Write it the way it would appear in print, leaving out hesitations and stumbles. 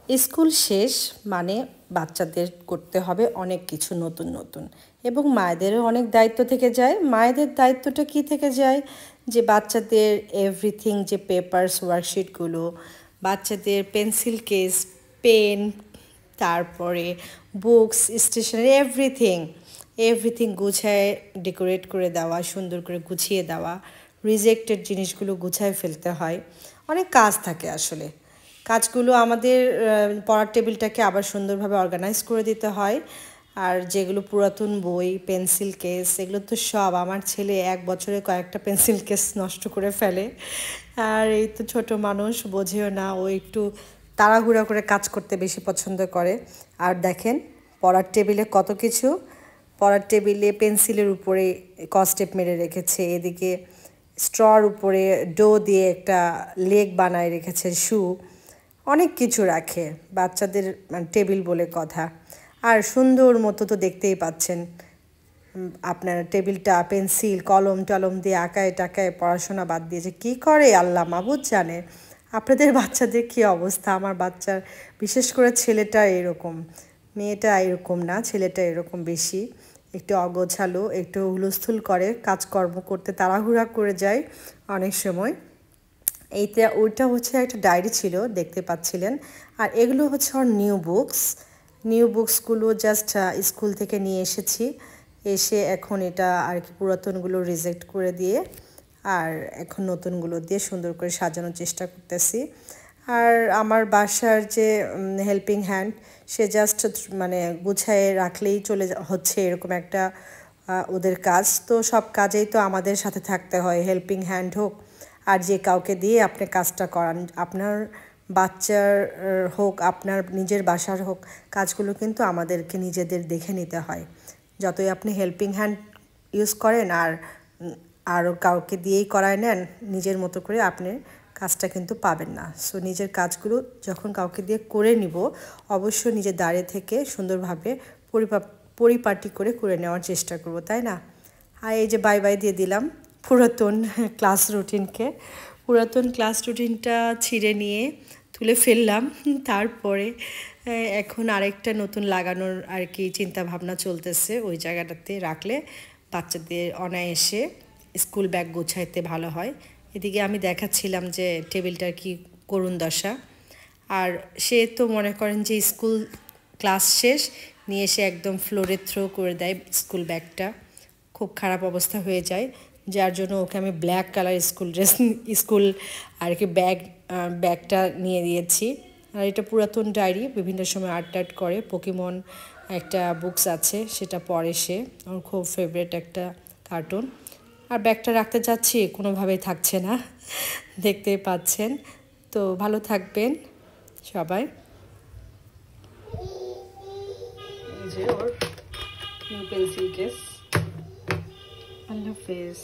School শেষ মানে বাচ্চাদের করতে হবে অনেক কিছু নতুন নতুন এবং মায়েদেরও অনেক দায়িত্ব থেকে যায়। মায়েদের দায়িত্বটা কি থেকে যায় যে বাচ্চাদের এভরিথিং, যে পেপারস ওয়ার্কশিটগুলো, বাচ্চাদের পেন্সিল কেস, পেন, তারপরে বুকস, স্টেশনারি, এভরিথিং এভরিথিং গুছায় ডেকোরেট করে দেওয়া, সুন্দর করে গুছিয়ে দেওয়া, রিজেক্টেড জিনিসগুলো গুছায় ফেলতে হয়। অনেক কাজ থাকে আসলে। কাজগুলো আমাদের পড়ার টেবিলটাকে আবার সুন্দরভাবে অর্গানাইজ করে দিতে হয়। আর যেগুলো পুরাতন বই, পেন্সিল কেস, এগুলো তো সব আমার ছেলে এক বছরে কয়েকটা পেন্সিল কেস নষ্ট করে ফেলে। আর এই তো ছোট মানুষ, বোঝেও না, ও একটু তাড়াহুড়া করে কাজ করতে বেশি পছন্দ করে। আর দেখেন পড়ার টেবিলে কত কিছু। পড়ার টেবিলে পেন্সিলের উপরে কস্টেপ মেরে রেখেছে, এদিকে স্ট্রর উপরে ডো দিয়ে একটা লেগ বানায় রেখেছে, শু, অনেক কিছু রাখে বাচ্চাদের টেবিল বলে কথা। আর সুন্দর মতো তো দেখতেই পাচ্ছেন আপনার টেবিলটা, পেন্সিল কলম টলম দিয়ে আঁকায় টাকায় পড়াশোনা বাদ দিয়েছে। কি করে আল্লাহ মাবুদ জানে। আপনাদের বাচ্চাদের কি অবস্থা? আমার বাচ্চার, বিশেষ করে ছেলেটা এরকম, মেয়েটা এরকম না, ছেলেটা এরকম বেশি একটু অগোছালো, একটু হুলস্থুল করে, কাজকর্ম করতে তাড়াহুড়া করে যায় অনেক সময়। এইটা ওইটা হচ্ছে একটা ডায়েরি ছিল, দেখতে পাচ্ছিলেন। আর এগুলো হচ্ছে ওর নিউ বুকসগুলো জাস্ট স্কুল থেকে নিয়ে এসেছি। এসে এখন এটা আর কি পুরাতনগুলো রিজেক্ট করে দিয়ে আর এখন নতুনগুলো দিয়ে সুন্দর করে সাজানোর চেষ্টা করতেছি। আর আমার বাসার যে হেল্পিং হ্যান্ড, সে জাস্ট মানে গুছায়ে রাখলেই চলে হচ্ছে, এরকম একটা ওদের কাজ। তো সব কাজেই তো আমাদের সাথে থাকতে হয়, হেল্পিং হ্যান্ড হোক আর যে কাউকে দিয়ে আপনি কাজটা করান, আপনার বাচ্চার হোক আপনার নিজের বাসার হোক, কাজগুলো কিন্তু আমাদেরকে নিজেদের দেখে নিতে হয়। যতই আপনি হেল্পিং হ্যান্ড ইউজ করেন আর আরও কাউকে দিয়েই করায় নেন, নিজের মতো করে আপনি কাজটা কিন্তু পাবেন না। সো নিজের কাজগুলো যখন কাউকে দিয়ে করে নিব, অবশ্যই নিজের দাঁড়িয়ে থেকে সুন্দরভাবে পরিপাটি করে নেওয়ার চেষ্টা করব, তাই না? আর এই যে বাই বাই দিয়ে দিলাম পুরাতন ক্লাস রুটিনকে। পুরাতন ক্লাস রুটিনটা ছিঁড়ে নিয়ে তুলে ফেললাম। তারপরে এখন আরেকটা নতুন লাগানোর আর কি চিন্তা ভাবনা চলতেছে। ওই জায়গাটাতে রাখলে বাচ্চাদের অনায়াসে স্কুল ব্যাগ গোছাইতে ভালো হয়। এদিকে আমি দেখাচ্ছিলাম যে টেবিলটার কি করুণ দশা। আর সে তো মনে করেন যে স্কুল ক্লাস শেষ, নিয়ে এসে একদম ফ্লোরে থ্রো করে দেয় স্কুল ব্যাগটা। খুব খারাপ অবস্থা হয়ে যায়, যার জন্য ওকে আমি ব্ল্যাক কালার স্কুল আর কি ব্যাগটা নিয়ে দিয়েছি। আর এটা পুরাতন ডায়েরি, বিভিন্ন সময় আর্ট টার্ট করে, পোকেমন একটা বুকস আছে সেটা পড়ে সে, ওর খুব ফেভারিট একটা কার্টুন। আর ব্যাগটা রাখতে যাচ্ছি, কোনোভাবেই থাকছে না, দেখতেই পাচ্ছেন। তো ভালো থাকবেন সবাই। যে ওর পেন্সিল কেস, আল্লাহ হাফেজ।